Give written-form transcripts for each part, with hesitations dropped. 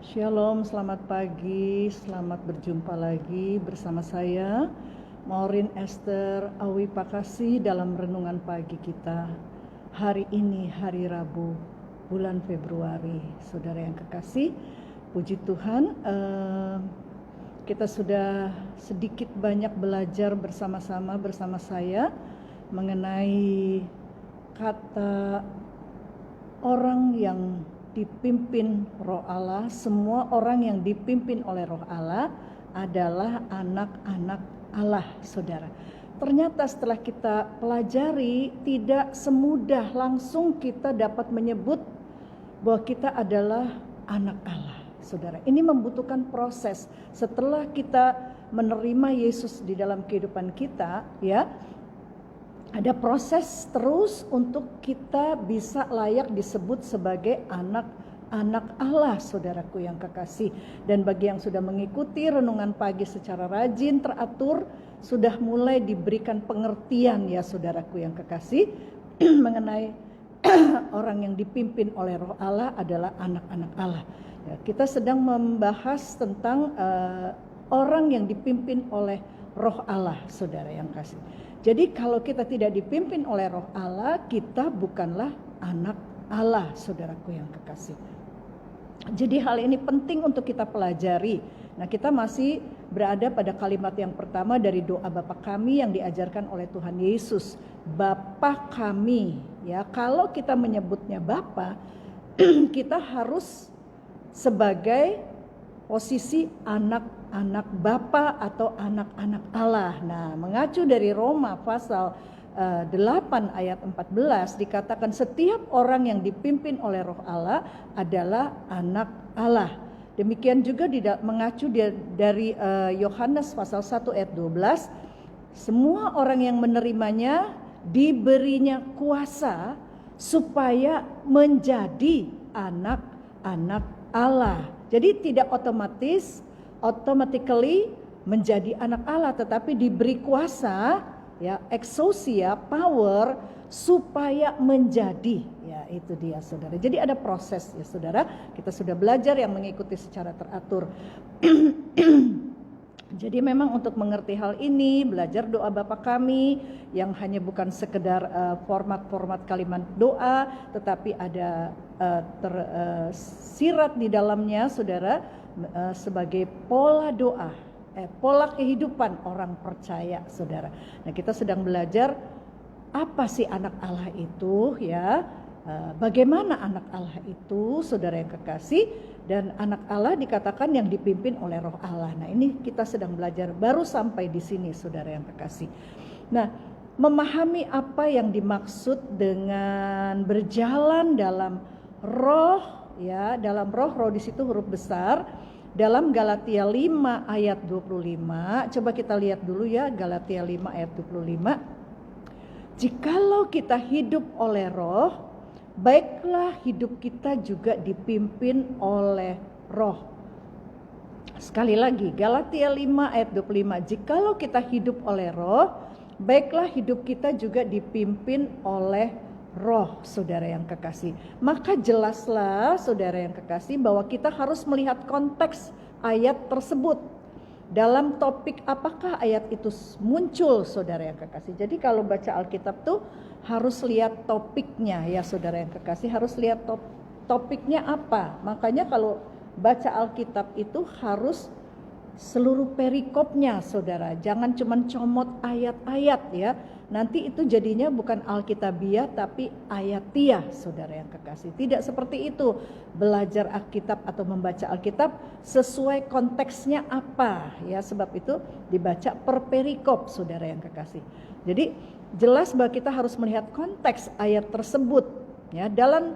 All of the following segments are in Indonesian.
Shalom, selamat pagi, selamat berjumpa lagi bersama saya Maureen Esther Awi Pakasi dalam renungan pagi kita. Hari ini hari Rabu, bulan Februari. Saudara yang kekasih, puji Tuhan, kita sudah sedikit banyak belajar bersama-sama bersama saya mengenai kata orang yang dipimpin Roh Allah. Semua orang yang dipimpin oleh Roh Allah adalah anak-anak Allah, saudara. Ternyata setelah kita pelajari, tidak semudah langsung kita dapat menyebut bahwa kita adalah anak Allah, saudara. Ini membutuhkan proses. Setelah kita menerima Yesus di dalam kehidupan kita, ya, ada proses terus untuk kita bisa layak disebut sebagai anak-anak Allah, saudaraku yang kekasih. Dan bagi yang sudah mengikuti renungan pagi secara rajin, teratur, sudah mulai diberikan pengertian ya saudaraku yang kekasih mengenai orang yang dipimpin oleh Roh Allah adalah anak-anak Allah. Ya, kita sedang membahas tentang orang yang dipimpin oleh Roh Allah, saudara yang kasih. Jadi kalau kita tidak dipimpin oleh Roh Allah, kita bukanlah anak Allah, saudaraku yang kekasih. Jadi hal ini penting untuk kita pelajari. Nah, kita masih berada pada kalimat yang pertama dari doa Bapa kami yang diajarkan oleh Tuhan Yesus. Bapa kami, ya. Kalau kita menyebutnya Bapa, kita harus sebagai posisi anak-anak Bapa atau anak-anak Allah. Nah, mengacu dari Roma pasal 8 ayat 14 dikatakan setiap orang yang dipimpin oleh Roh Allah adalah anak Allah. Demikian juga mengacu dari Yohanes pasal 1 ayat 12, semua orang yang menerimanya diberinya kuasa supaya menjadi anak-anak Allah. Jadi tidak automatically menjadi anak Allah, tetapi diberi kuasa, ya, exousia, power, supaya menjadi, ya, itu dia saudara. Jadi ada proses ya saudara, kita sudah belajar yang mengikuti secara teratur. Jadi memang untuk mengerti hal ini, belajar doa Bapa kami yang hanya bukan sekedar format-format kalimat doa, tetapi ada tersirat di dalamnya saudara sebagai pola doa, pola kehidupan orang percaya saudara. Nah, kita sedang belajar apa sih anak Allah itu, ya, bagaimana anak Allah itu saudara yang kekasih. Dan anak Allah dikatakan yang dipimpin oleh Roh Allah. Nah, ini kita sedang belajar, baru sampai di sini saudara yang kekasih. Nah, memahami apa yang dimaksud dengan berjalan dalam roh, ya, dalam roh di situ huruf besar. Dalam Galatia 5 ayat 25, coba kita lihat dulu ya, Galatia 5 ayat 25. Jikalau kita hidup oleh roh, baiklah hidup kita juga dipimpin oleh Roh. Sekali lagi, Galatia 5 ayat 25. Jikalau kita hidup oleh Roh, baiklah hidup kita juga dipimpin oleh Roh, saudara yang kekasih. Maka jelaslah saudara yang kekasih bahwa kita harus melihat konteks ayat tersebut. Dalam topik apakah ayat itu muncul, saudara yang kekasih. Jadi kalau baca Alkitab tuh harus lihat topiknya ya saudara yang kekasih, harus lihat topiknya apa. Makanya kalau baca Alkitab itu harus seluruh perikopnya saudara, jangan cuma comot ayat-ayat ya. Nanti itu jadinya bukan Alkitabiah tapi ayatiah saudara yang kekasih. Tidak seperti itu. Belajar Alkitab atau membaca Alkitab sesuai konteksnya apa ya, sebab itu dibaca per perikop saudara yang kekasih. Jadi jelas bahwa kita harus melihat konteks ayat tersebut ya, dalam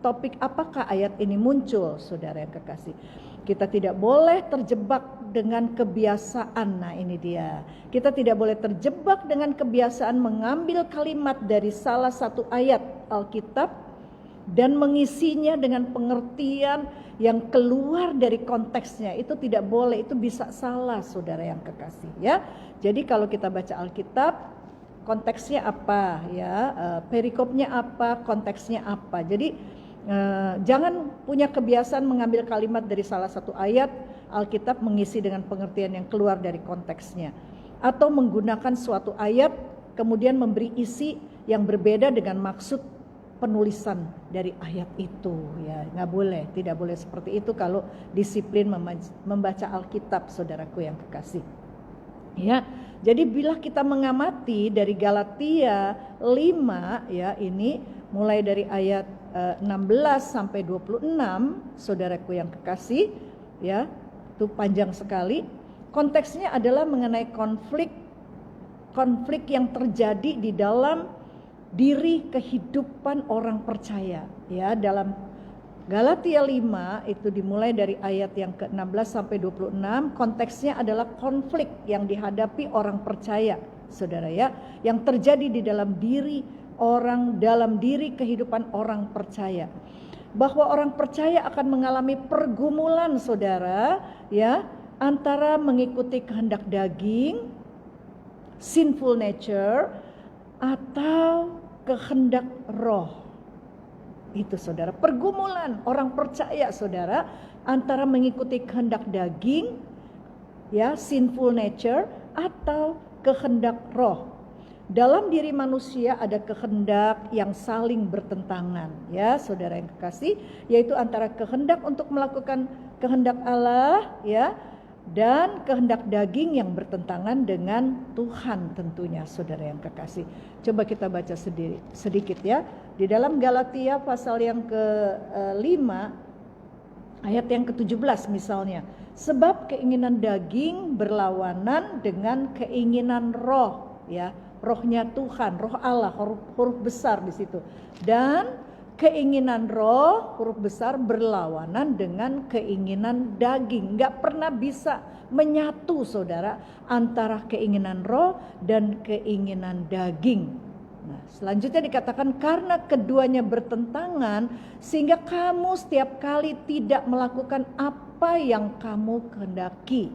topik apakah ayat ini muncul saudara yang kekasih. Kita tidak boleh terjebak dengan kebiasaan. Nah, ini dia. Kita tidak boleh terjebak dengan kebiasaan mengambil kalimat dari salah satu ayat Alkitab dan mengisinya dengan pengertian yang keluar dari konteksnya. Itu tidak boleh, itu bisa salah saudara yang kekasih ya. Jadi kalau kita baca Alkitab, konteksnya apa ya, perikopnya apa, konteksnya apa. Jadi Jangan punya kebiasaan mengambil kalimat dari salah satu ayat Alkitab mengisi dengan pengertian yang keluar dari konteksnya, atau menggunakan suatu ayat kemudian memberi isi yang berbeda dengan maksud penulisan dari ayat itu. Ya, nggak boleh, tidak boleh seperti itu kalau disiplin membaca Alkitab, saudaraku yang kekasih. Ya, jadi bila kita mengamati dari Galatia 5, ya, ini mulai dari ayat 16 sampai 26, saudaraku yang kekasih, ya, itu panjang sekali. Konteksnya adalah mengenai konflik yang terjadi di dalam diri kehidupan orang percaya. Ya, dalam Galatia 5 itu dimulai dari ayat yang ke-16 sampai 26, konteksnya adalah konflik yang dihadapi orang percaya, saudara ya, yang terjadi di dalam diri kehidupan orang percaya. Bahwa orang percaya akan mengalami pergumulan, saudara, ya, antara mengikuti kehendak daging, sinful nature, atau kehendak roh. Itu saudara, pergumulan orang percaya, saudara, antara mengikuti kehendak daging, ya, sinful nature, atau kehendak roh. Dalam diri manusia ada kehendak yang saling bertentangan, ya, saudara yang kekasih, yaitu antara kehendak untuk melakukan kehendak Allah, ya, dan kehendak daging yang bertentangan dengan Tuhan tentunya, saudara yang kekasih. Coba kita baca sedikit ya. Di dalam Galatia pasal yang ke-5 ayat yang ke-17 misalnya. Sebab keinginan daging berlawanan dengan keinginan roh, ya. Rohnya Tuhan, roh Allah, huruf besar di situ. Dan keinginan roh, huruf besar, berlawanan dengan keinginan daging. Gak pernah bisa menyatu, saudara, antara keinginan roh dan keinginan daging. Nah, selanjutnya dikatakan karena keduanya bertentangan, sehingga kamu setiap kali tidak melakukan apa yang kamu kehendaki.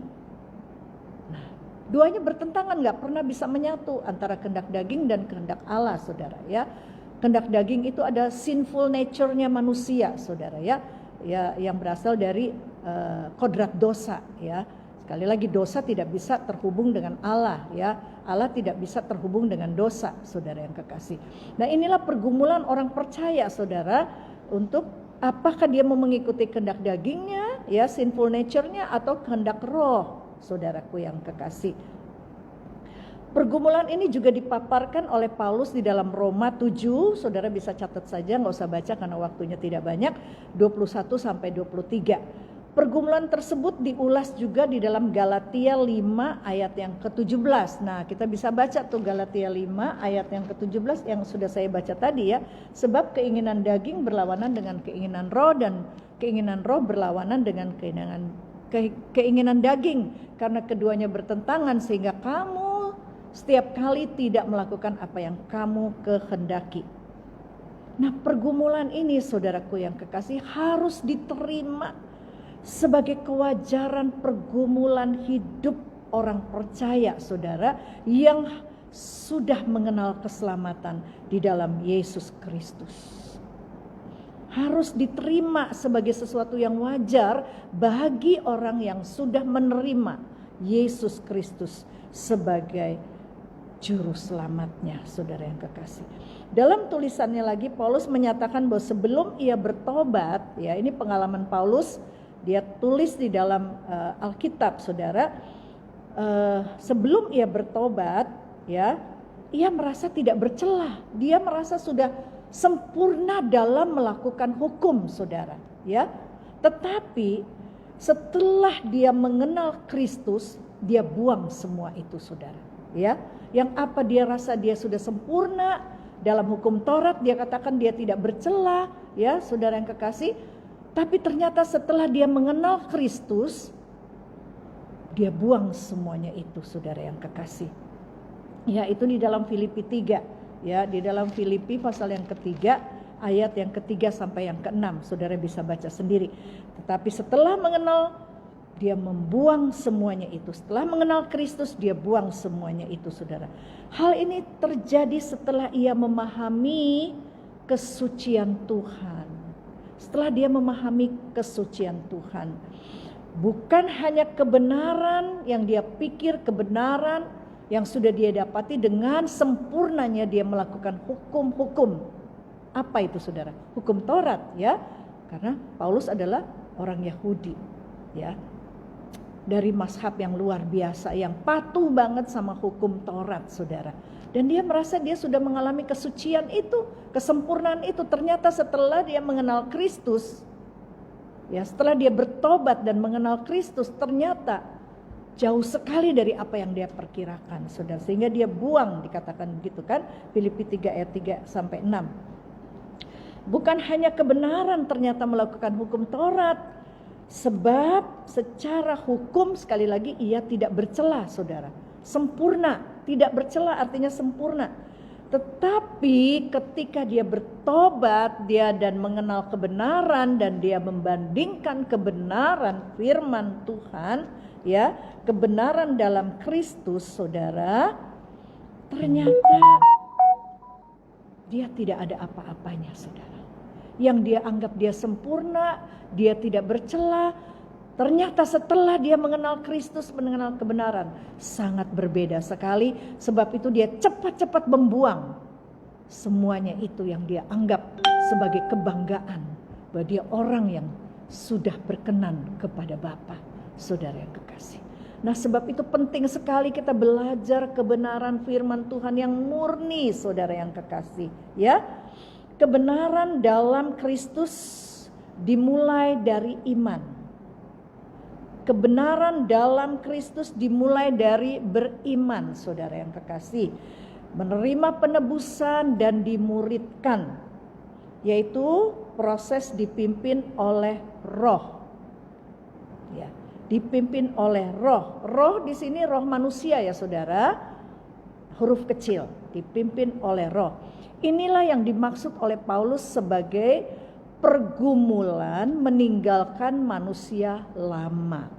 Nah, duanya bertentangan, gak pernah bisa menyatu antara kehendak daging dan kehendak Allah, saudara ya. Kehendak daging itu ada sinful nature-nya manusia, saudara ya, yang berasal dari kodrat dosa, ya. Sekali lagi, dosa tidak bisa terhubung dengan Allah, ya. Allah tidak bisa terhubung dengan dosa, saudara yang kekasih. Nah, inilah pergumulan orang percaya, saudara, untuk apakah dia mau mengikuti kehendak dagingnya, ya, sinful nature-nya, atau kehendak roh, saudaraku yang kekasih. Pergumulan ini juga dipaparkan oleh Paulus di dalam Roma 7, saudara bisa catat saja, nggak usah baca karena waktunya tidak banyak, 21 sampai 23. Pergumulan tersebut diulas juga di dalam Galatia 5 ayat yang ke-17. Nah, kita bisa baca tuh Galatia 5 ayat yang ke-17 yang sudah saya baca tadi ya. Sebab keinginan daging berlawanan dengan keinginan roh, dan keinginan roh berlawanan dengan keinginan daging. Karena keduanya bertentangan sehingga kamu setiap kali tidak melakukan apa yang kamu kehendaki. Nah, pergumulan ini, saudaraku yang kekasih, harus diterima sebagai kewajaran pergumulan hidup orang percaya, saudara, yang sudah mengenal keselamatan di dalam Yesus Kristus. Harus diterima sebagai sesuatu yang wajar bagi orang yang sudah menerima Yesus Kristus sebagai juru selamatnya, saudara yang kekasih. Dalam tulisannya lagi, Paulus menyatakan bahwa sebelum ia bertobat, ya, ini pengalaman Paulus, dia tulis di dalam Alkitab, saudara, sebelum ia bertobat, ya, ia merasa tidak bercelah, dia merasa sudah sempurna dalam melakukan hukum, saudara, ya. Tetapi setelah dia mengenal Kristus, dia buang semua itu, saudara, ya. Yang apa dia rasa dia sudah sempurna dalam hukum Taurat, dia katakan dia tidak bercelah, ya, saudara yang kekasih. Tapi ternyata setelah dia mengenal Kristus, dia buang semuanya itu, saudara yang kekasih. Ya, itu di dalam Filipi 3, ya, di dalam Filipi pasal yang ketiga, ayat yang ketiga sampai yang ke-6, saudara bisa baca sendiri. Tetapi setelah mengenal, dia membuang semuanya itu. Setelah mengenal Kristus, dia buang semuanya itu, saudara. Hal ini terjadi setelah ia memahami kesucian Tuhan. setelah dia memahami kesucian Tuhan. Bukan hanya kebenaran yang dia pikir, kebenaran yang sudah dia dapati, dengan sempurnanya dia melakukan hukum-hukum. Apa itu saudara? Hukum Taurat ya. Karena Paulus adalah orang Yahudi ya. Dari mazhab yang luar biasa, yang patuh banget sama hukum Taurat saudara. Dan dia merasa dia sudah mengalami kesucian itu, kesempurnaan itu. Ternyata setelah dia mengenal Kristus, ya, setelah dia bertobat dan mengenal Kristus, ternyata jauh sekali dari apa yang dia perkirakan, saudara. Sehingga dia buang, dikatakan begitu kan, Filipi 3 ayat 3 sampai 6. Bukan hanya kebenaran ternyata melakukan hukum Taurat, sebab secara hukum sekali lagi ia tidak bercela, saudara. Sempurna, tidak bercela artinya sempurna. Tetapi ketika dia bertobat, dia dan mengenal kebenaran, dan dia membandingkan kebenaran firman Tuhan, ya, kebenaran dalam Kristus, saudara, ternyata dia tidak ada apa-apanya, saudara. Yang dia anggap dia sempurna, dia tidak bercela, ternyata setelah dia mengenal Kristus, mengenal kebenaran, sangat berbeda sekali. Sebab itu dia cepat-cepat membuang semuanya itu yang dia anggap sebagai kebanggaan, bahwa dia orang yang sudah berkenan kepada Bapa, saudara yang kekasih. Nah, sebab itu penting sekali kita belajar kebenaran firman Tuhan yang murni, saudara yang kekasih, ya. Kebenaran dalam Kristus dimulai dari iman. Kebenaran dalam Kristus dimulai dari beriman, saudara yang kekasih. Menerima penebusan dan dimuridkan, yaitu proses dipimpin oleh Roh. Ya, dipimpin oleh Roh. Roh di sini roh manusia ya, saudara. Huruf kecil, dipimpin oleh Roh. Inilah yang dimaksud oleh Paulus sebagai pergumulan meninggalkan manusia lama.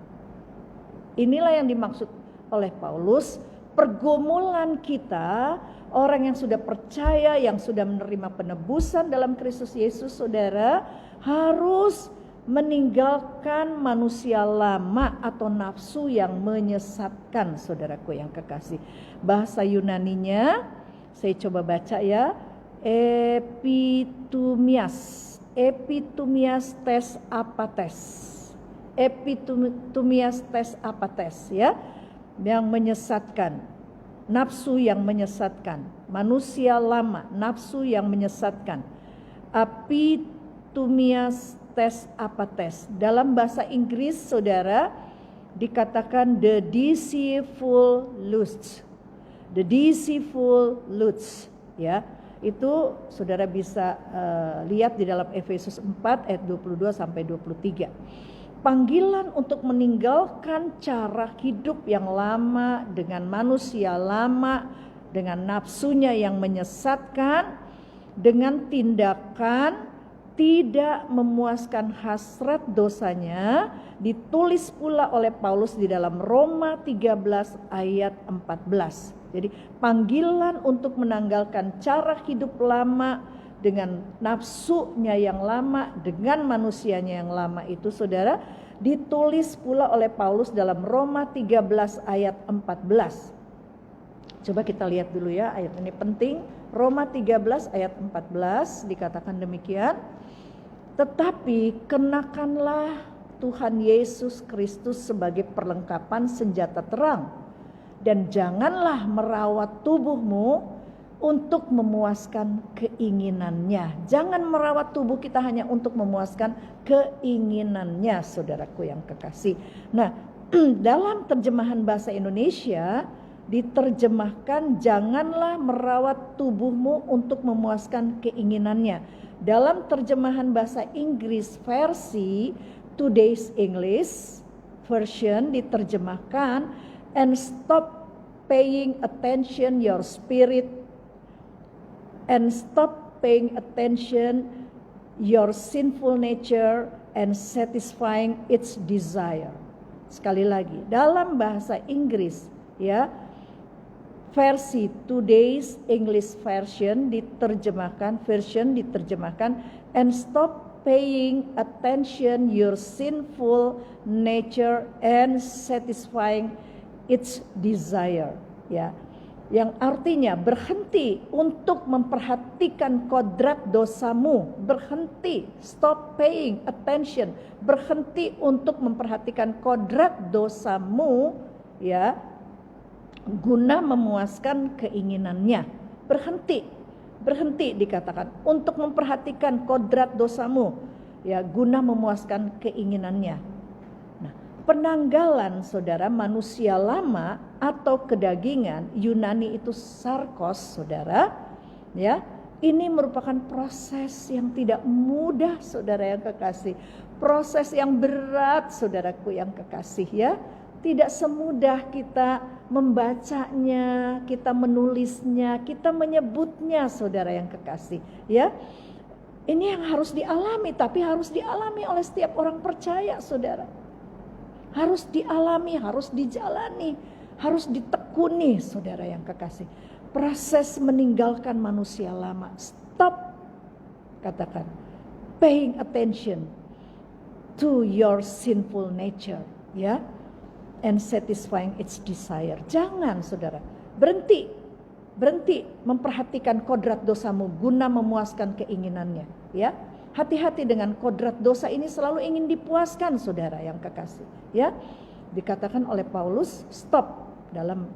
Inilah yang dimaksud oleh Paulus, pergumulan kita, orang yang sudah percaya, yang sudah menerima penebusan dalam Kristus Yesus, saudara, harus meninggalkan manusia lama atau nafsu yang menyesatkan, saudaraku yang kekasih. Bahasa Yunaninya, saya coba baca ya, epitumias tes apates. Epitumias tes apates ya, yang menyesatkan, nafsu yang menyesatkan, manusia lama, nafsu yang menyesatkan. Epitumias tes apates. Dalam bahasa Inggris, saudara, dikatakan the deceitful lust. The deceitful lust, ya. Itu saudara bisa lihat di dalam Efesus 4 ayat 22 sampai 23. Panggilan untuk meninggalkan cara hidup yang lama dengan manusia lama, dengan nafsunya yang menyesatkan, dengan tindakan tidak memuaskan hasrat dosanya, ditulis pula oleh Paulus di dalam Roma 13 ayat 14. Jadi panggilan untuk menanggalkan cara hidup lama dengan nafsunya yang lama, dengan manusianya yang lama itu, saudara, ditulis pula oleh Paulus dalam Roma 13 ayat 14. Coba kita lihat dulu ya, ayat ini penting. Roma 13 ayat 14 dikatakan demikian. Tetapi kenakanlah Tuhan Yesus Kristus sebagai perlengkapan senjata terang. Dan janganlah merawat tubuhmu untuk memuaskan keinginannya. Jangan merawat tubuh kita hanya untuk memuaskan keinginannya, saudaraku yang kekasih. Nah, dalam terjemahan bahasa Indonesia diterjemahkan janganlah merawat tubuhmu untuk memuaskan keinginannya. Dalam terjemahan bahasa Inggris versi Today's English Version diterjemahkan, and stop paying attention your spirit, and stop paying attention your sinful nature and satisfying its desire. Sekali lagi, dalam bahasa Inggris ya, versi Today's English Version diterjemahkan, and stop paying attention your sinful nature and satisfying its desire. Ya, yang artinya berhenti untuk memperhatikan kodrat dosamu, berhenti, stop paying attention, berhenti untuk memperhatikan kodrat dosamu, ya, guna memuaskan keinginannya. Berhenti dikatakan untuk memperhatikan kodrat dosamu, ya, guna memuaskan keinginannya. Nah, penanggalan saudara manusia lama atau kedagingan, Yunani itu sarkos saudara, ya, ini merupakan proses yang tidak mudah saudara yang kekasih, proses yang berat saudaraku yang kekasih, ya. Tidak semudah kita membacanya, kita menulisnya, kita menyebutnya saudara yang kekasih, ya. Ini yang harus dialami, tapi harus dialami oleh setiap orang percaya saudara. Harus dialami, harus dijalani, harus ditekuni saudara yang kekasih. Proses meninggalkan manusia lama. Stop, katakan, paying attention to your sinful nature, ya, and satisfying its desire. Jangan saudara, berhenti memperhatikan kodrat dosamu guna memuaskan keinginannya, ya. Hati-hati dengan kodrat dosa ini, selalu ingin dipuaskan saudara yang kekasih, ya. Dikatakan oleh Paulus, stop, dalam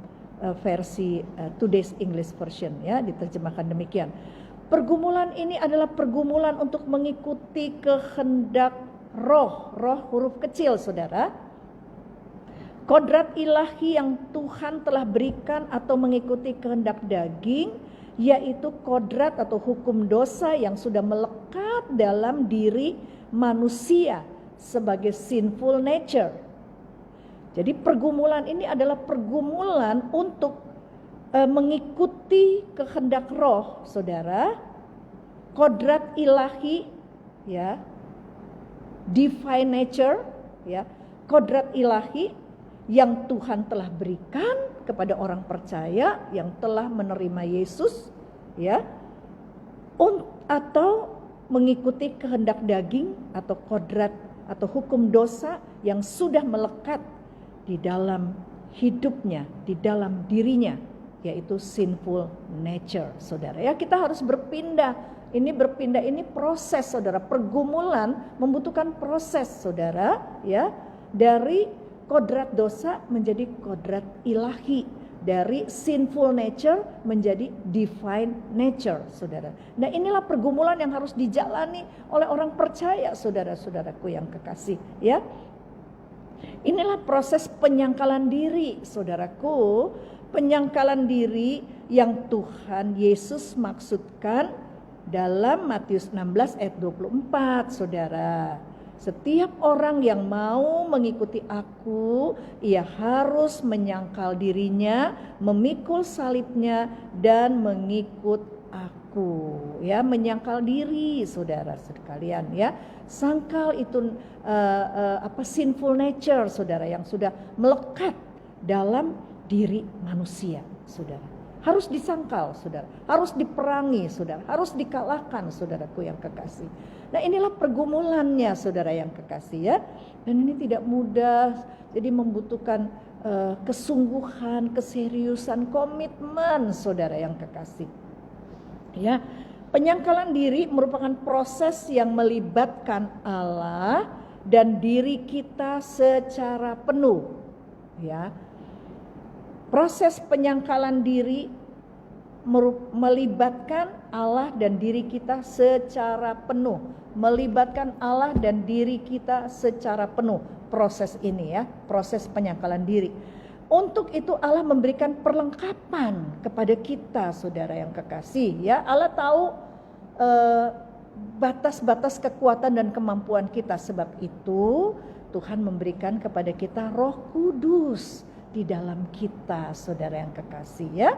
versi Today's English Version, ya, diterjemahkan demikian. Pergumulan ini adalah pergumulan untuk mengikuti kehendak roh huruf kecil saudara. Kodrat ilahi yang Tuhan telah berikan atau mengikuti kehendak daging, yaitu kodrat atau hukum dosa yang sudah melekat dalam diri manusia sebagai sinful nature. Jadi pergumulan ini adalah pergumulan untuk mengikuti kehendak roh saudara, kodrat ilahi, ya, divine nature, ya, kodrat ilahi yang Tuhan telah berikan kepada orang percaya yang telah menerima Yesus, ya, atau mengikuti kehendak daging atau kodrat atau hukum dosa yang sudah melekat di dalam hidupnya, di dalam dirinya, yaitu sinful nature saudara. Ya, kita harus berpindah. Ini proses saudara. Pergumulan membutuhkan proses saudara, ya, dari kodrat dosa menjadi kodrat ilahi, dari sinful nature menjadi divine nature saudara. Nah, inilah pergumulan yang harus dijalani oleh orang percaya saudara-saudaraku yang kekasih, ya. Inilah proses penyangkalan diri saudaraku, penyangkalan diri yang Tuhan Yesus maksudkan dalam Matius 16 ayat 24 saudara. Setiap orang yang mau mengikuti aku, ia harus menyangkal dirinya, memikul salibnya, dan mengikut aku. Ya, menyangkal diri, saudara sekalian. Ya, sangkal itu sinful nature, saudara, yang sudah melekat dalam diri manusia, saudara. Harus disangkal, saudara. Harus diperangi, saudara. Harus dikalahkan, saudaraku yang kekasih. Nah, inilah pergumulannya, saudara yang kekasih, ya. Dan ini tidak mudah, jadi membutuhkan kesungguhan, keseriusan, komitmen, saudara yang kekasih. Ya, penyangkalan diri merupakan proses yang melibatkan Allah dan diri kita secara penuh. Ya, proses penyangkalan diri melibatkan Allah dan diri kita secara penuh, melibatkan Allah dan diri kita secara penuh. Proses ini, ya, proses penyangkalan diri. Untuk itu Allah memberikan perlengkapan kepada kita, saudara yang kekasih, ya. Allah tahu batas-batas kekuatan dan kemampuan kita. Sebab itu Tuhan memberikan kepada kita Roh Kudus di dalam kita, saudara yang kekasih, ya.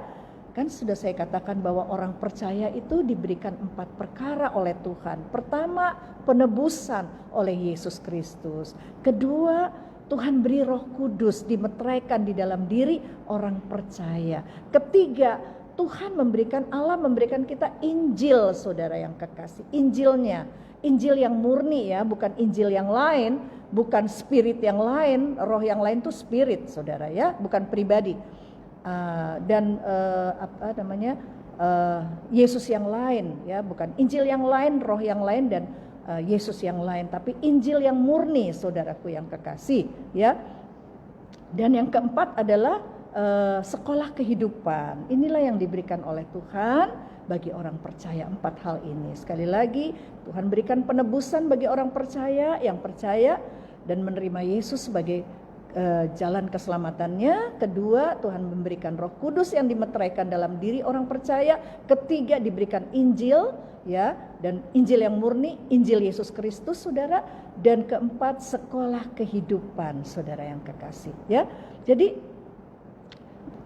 Kan sudah saya katakan bahwa orang percaya itu diberikan 4 perkara oleh Tuhan. Pertama, penebusan oleh Yesus Kristus. Kedua, Tuhan beri Roh Kudus dimeteraikan di dalam diri orang percaya. Ketiga, Allah memberikan kita Injil, saudara yang kekasih. Injilnya, Injil yang murni ya, bukan Injil yang lain, bukan spirit yang lain. Roh yang lain itu spirit, saudara ya, bukan pribadi. Yesus yang lain ya, bukan Injil yang lain, roh yang lain dan Yesus yang lain, tapi Injil yang murni, saudaraku yang kekasih ya. Dan yang keempat adalah sekolah kehidupan. Inilah yang diberikan oleh Tuhan bagi orang percaya, 4 hal ini. Sekali lagi, Tuhan berikan penebusan bagi orang percaya yang percaya dan menerima Yesus sebagai jalan keselamatannya. Kedua, Tuhan memberikan Roh Kudus yang dimeteraikan dalam diri orang percaya. Ketiga, diberikan Injil ya, dan Injil yang murni, Injil Yesus Kristus, saudara. Dan keempat, sekolah kehidupan, saudara yang kekasih ya. Jadi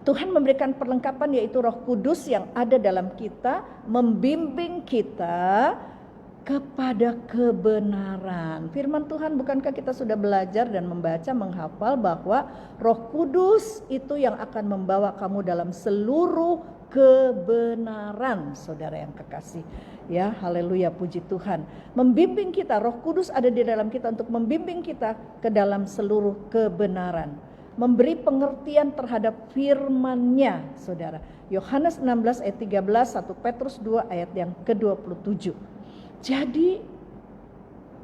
Tuhan memberikan perlengkapan, yaitu Roh Kudus yang ada dalam kita, membimbing kita kepada kebenaran. Firman Tuhan, bukankah kita sudah belajar dan membaca, menghafal bahwa Roh Kudus itu yang akan membawa kamu dalam seluruh kebenaran, saudara yang kekasih. Ya, haleluya, puji Tuhan. Membimbing kita, Roh Kudus ada di dalam kita untuk membimbing kita ke dalam seluruh kebenaran. Memberi pengertian terhadap firman-Nya, saudara. Yohanes 16 ayat 13, 1 Petrus 2 ayat yang ke-27. Jadi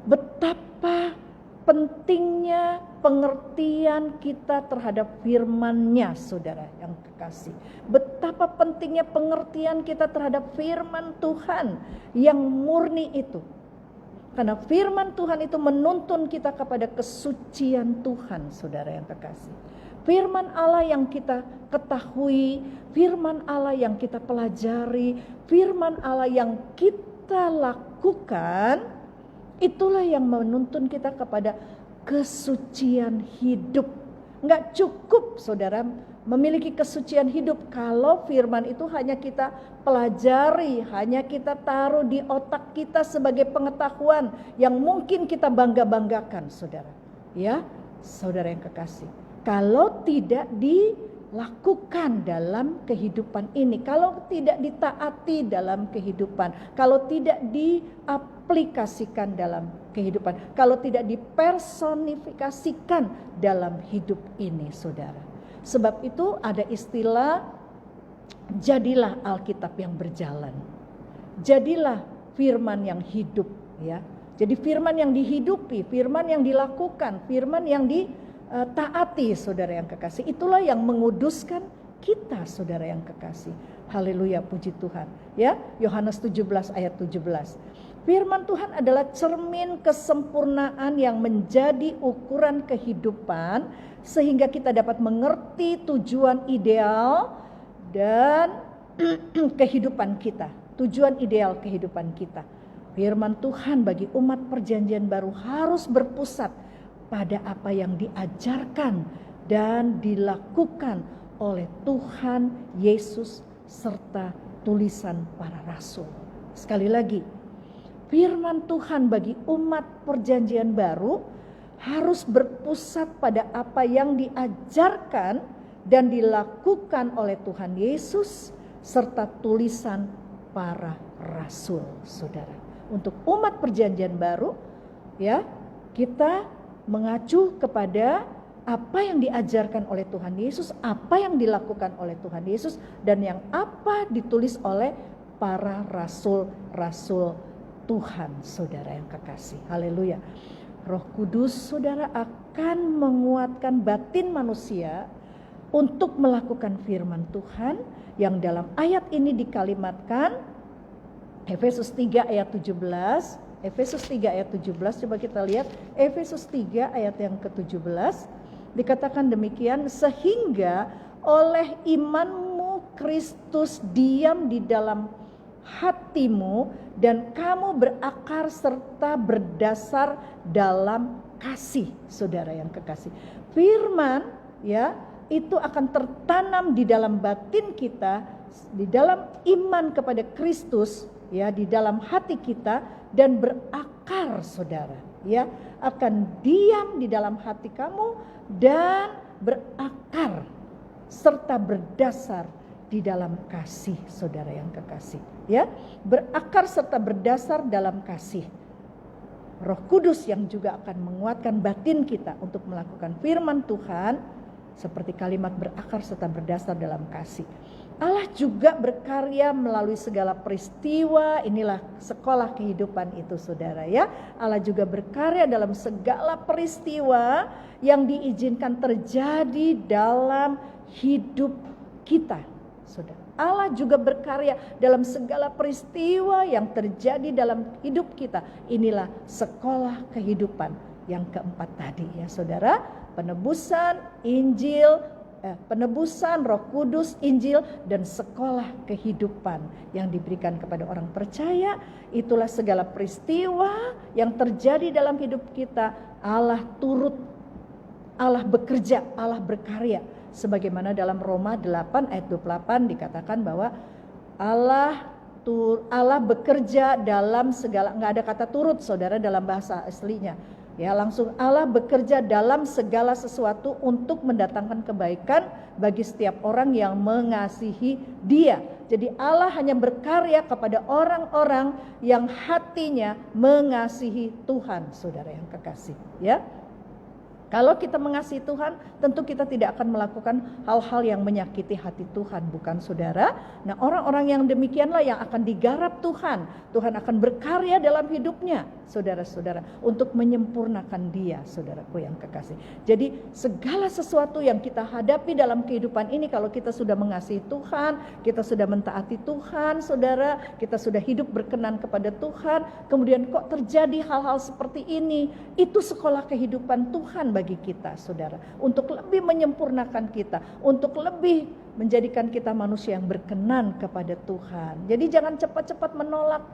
betapa pentingnya pengertian kita terhadap firman-Nya, saudara yang kekasih. Betapa pentingnya pengertian kita terhadap firman Tuhan yang murni itu. Karena firman Tuhan itu menuntun kita kepada kesucian Tuhan, saudara yang kekasih. Firman Allah yang kita ketahui, firman Allah yang kita pelajari, firman Allah yang kita lakukan, itulah yang menuntun kita kepada kesucian hidup. Enggak cukup, saudara, memiliki kesucian hidup kalau firman itu hanya kita pelajari, hanya kita taruh di otak kita sebagai pengetahuan yang mungkin kita bangga-banggakan, saudara. Ya, saudara yang kekasih. Kalau tidak dilakukan dalam kehidupan ini, kalau tidak ditaati dalam kehidupan, kalau tidak diaplikasikan dalam kehidupan, kalau tidak dipersonifikasikan dalam hidup ini, saudara. Sebab itu ada istilah, jadilah Alkitab yang berjalan. Jadilah firman yang hidup ya. Jadi firman yang dihidupi, firman yang dilakukan, firman yang ditaati, saudara yang kekasih. Itulah yang menguduskan kita, saudara yang kekasih. Haleluya, puji Tuhan. Ya, Yohanes 17 ayat 17. Firman Tuhan adalah cermin kesempurnaan yang menjadi ukuran kehidupan sehingga kita dapat mengerti tujuan ideal dan kehidupan kita. Tujuan ideal kehidupan kita. Firman Tuhan bagi umat perjanjian baru harus berpusat pada apa yang diajarkan dan dilakukan oleh Tuhan Yesus serta tulisan para rasul. Sekali lagi, firman Tuhan bagi umat perjanjian baru harus berpusat pada apa yang diajarkan dan dilakukan oleh Tuhan Yesus serta tulisan para rasul, saudara. Untuk umat perjanjian baru, ya, kita mengacu kepada apa yang diajarkan oleh Tuhan Yesus, apa yang dilakukan oleh Tuhan Yesus, dan yang apa ditulis oleh para rasul-rasul Tuhan, saudara yang kekasih. Haleluya. Roh Kudus, saudara, akan menguatkan batin manusia untuk melakukan firman Tuhan yang dalam ayat ini dikalimatkan Efesus 3 ayat 17. Efesus 3 ayat 17, coba kita lihat Efesus 3 ayat yang ke-17. Dikatakan demikian, sehingga oleh imanmu Kristus diam di dalam hatimu dan kamu berakar serta berdasar dalam kasih, saudara yang kekasih. Firman ya itu akan tertanam di dalam batin kita, di dalam iman kepada Kristus ya, di dalam hati kita dan berakar, saudara ya, akan diam di dalam hati kamu dan berakar serta berdasar di dalam kasih, saudara yang kekasih ya, berakar serta berdasar dalam kasih. Roh Kudus yang juga akan menguatkan batin kita untuk melakukan firman Tuhan seperti kalimat berakar serta berdasar dalam kasih. Allah juga berkarya melalui segala peristiwa. Inilah sekolah kehidupan itu, saudara ya. Allah juga berkarya dalam segala peristiwa yang diizinkan terjadi dalam hidup kita, saudara. Allah juga berkarya dalam segala peristiwa yang terjadi dalam hidup kita. Inilah sekolah kehidupan yang keempat tadi ya saudara. Penebusan, Injil, penebusan, Roh Kudus, Injil, dan sekolah kehidupan yang diberikan kepada orang percaya. Itulah segala peristiwa yang terjadi dalam hidup kita. Allah turut, Allah bekerja, Allah berkarya. Sebagaimana dalam Roma 8 ayat 28 dikatakan bahwa Allah bekerja dalam segala, nggak ada kata turut saudara dalam bahasa aslinya. Ya langsung Allah bekerja dalam segala sesuatu untuk mendatangkan kebaikan bagi setiap orang yang mengasihi Dia. Jadi Allah hanya berkarya kepada orang-orang yang hatinya mengasihi Tuhan, saudara yang kekasih. Ya. Kalau kita mengasihi Tuhan, tentu kita tidak akan melakukan hal-hal yang menyakiti hati Tuhan, bukan saudara? Nah, orang-orang yang demikianlah yang akan digarap Tuhan. Tuhan akan berkarya dalam hidupnya, saudara-saudara, untuk menyempurnakan dia, saudaraku yang kekasih. Jadi, segala sesuatu yang kita hadapi dalam kehidupan ini, kalau kita sudah mengasihi Tuhan, kita sudah mentaati Tuhan, saudara, kita sudah hidup berkenan kepada Tuhan, kemudian kok terjadi hal-hal seperti ini, itu sekolah kehidupan Tuhan bagi kita, saudara, untuk lebih menyempurnakan kita, untuk lebih menjadikan kita manusia yang berkenan kepada Tuhan. Jadi jangan cepat-cepat menolak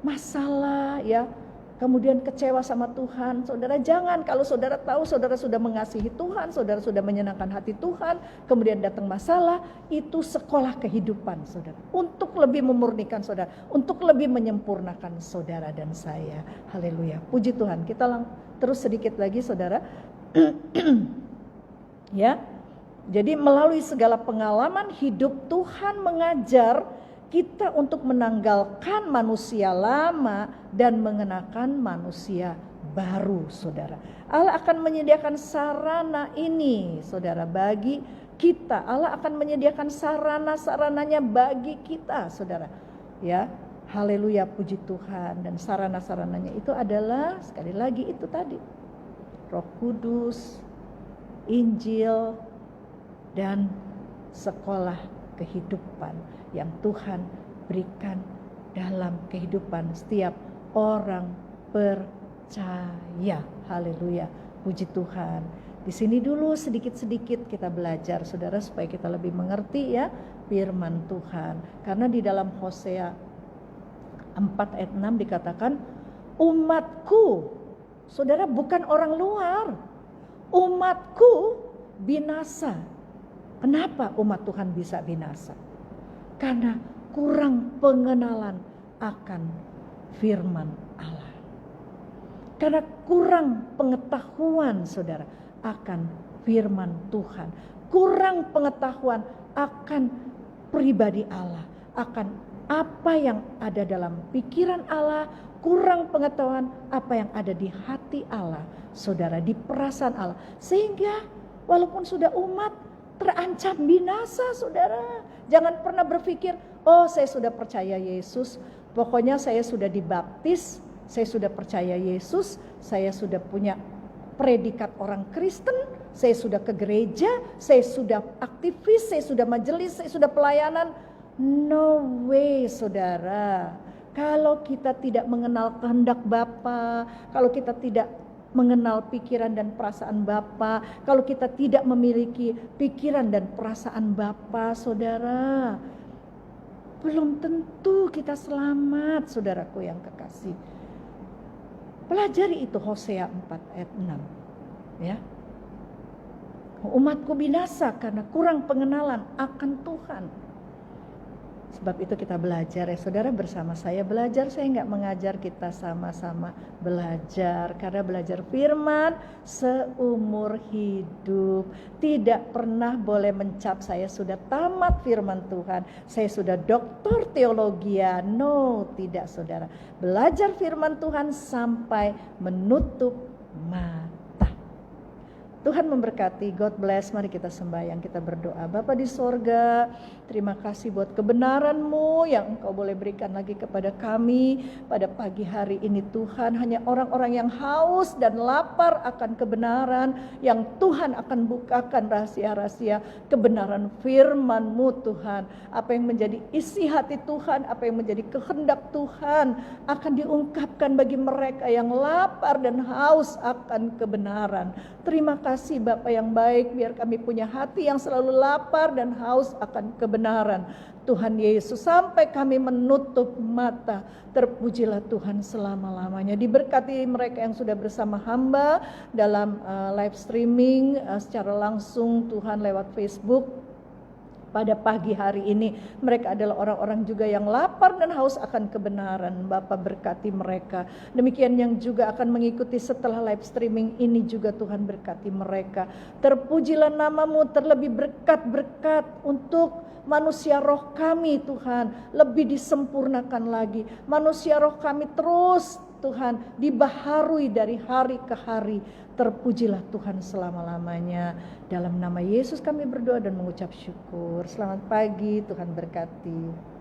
masalah ya, kemudian kecewa sama Tuhan. Saudara jangan, kalau saudara tahu saudara sudah mengasihi Tuhan, saudara sudah menyenangkan hati Tuhan, kemudian datang masalah, itu sekolah kehidupan saudara, untuk lebih memurnikan saudara, untuk lebih menyempurnakan saudara dan saya. Haleluya, puji Tuhan. Kita terus sedikit lagi saudara. Ya, jadi melalui segala pengalaman hidup Tuhan mengajar kita untuk menanggalkan manusia lama dan mengenakan manusia baru, saudara. Allah akan menyediakan sarana ini, saudara, bagi kita. Allah akan menyediakan sarana-sarananya bagi kita, saudara. Ya, haleluya, puji Tuhan. Dan sarana-sarananya itu adalah sekali lagi itu tadi, Roh Kudus, Injil, dan sekolah kehidupan yang Tuhan berikan dalam kehidupan setiap orang percaya. Haleluya, puji Tuhan. Di sini dulu sedikit-sedikit kita belajar, saudara, supaya kita lebih mengerti ya firman Tuhan. Karena di dalam Hosea 4 ayat 6 dikatakan, umatku, saudara, bukan orang luar, umatku binasa. Kenapa umat Tuhan bisa binasa? Karena kurang pengenalan akan firman Allah. Karena kurang pengetahuan, saudara, akan firman Tuhan. Kurang pengetahuan akan pribadi Allah, akan apa yang ada dalam pikiran Allah. Kurang pengetahuan apa yang ada di hati Allah, saudara, di perasaan Allah. Sehingga walaupun sudah umat, terancam binasa, saudara. Jangan pernah berpikir, oh saya sudah percaya Yesus, pokoknya saya sudah dibaptis, saya sudah percaya Yesus, saya sudah punya predikat orang Kristen, saya sudah ke gereja, saya sudah aktivis, saya sudah majelis, saya sudah pelayanan. No way, saudara. Kalau kita tidak mengenal kehendak Bapa, kalau kita tidak mengenal pikiran dan perasaan Bapa, kalau kita tidak memiliki pikiran dan perasaan Bapa, saudara, belum tentu kita selamat, saudaraku yang kekasih. Pelajari itu Hosea 4 ayat 6. Ya. Umatku binasa karena kurang pengenalan akan Tuhan. Sebab itu kita belajar ya saudara, bersama saya belajar, saya nggak mengajar, kita sama-sama belajar. Karena belajar firman seumur hidup. Tidak pernah boleh mencap saya sudah tamat firman Tuhan, saya sudah doktor teologi. No, tidak saudara. Belajar firman Tuhan sampai menutup mata. Tuhan memberkati, God bless. Mari kita sembahyang, kita berdoa. Bapa di sorga, terima kasih buat kebenaran-Mu yang Engkau boleh berikan lagi kepada kami pada pagi hari ini Tuhan. Hanya orang-orang yang haus dan lapar akan kebenaran, yang Tuhan akan bukakan rahasia-rahasia kebenaran firman-Mu Tuhan. Apa yang menjadi isi hati Tuhan, apa yang menjadi kehendak Tuhan akan diungkapkan bagi mereka yang lapar dan haus akan kebenaran. Terima kasih Bapa yang baik, biar kami punya hati yang selalu lapar dan haus akan kebenaran. Tuhan Yesus, sampai kami menutup mata, terpujilah Tuhan selama-lamanya. Diberkati mereka yang sudah bersama hamba dalam live streaming secara langsung Tuhan lewat Facebook. Pada pagi hari ini mereka adalah orang-orang juga yang lapar dan haus akan kebenaran. Bapa berkati mereka. Demikian yang juga akan mengikuti setelah live streaming ini juga Tuhan berkati mereka. Terpujilah nama-Mu, terlebih berkat-berkat untuk manusia roh kami Tuhan lebih disempurnakan lagi. Manusia roh kami terus Tuhan dibaharui dari hari ke hari. Terpujilah Tuhan selama-lamanya. Dalam nama Yesus kami berdoa dan mengucap syukur. Selamat pagi, Tuhan berkati.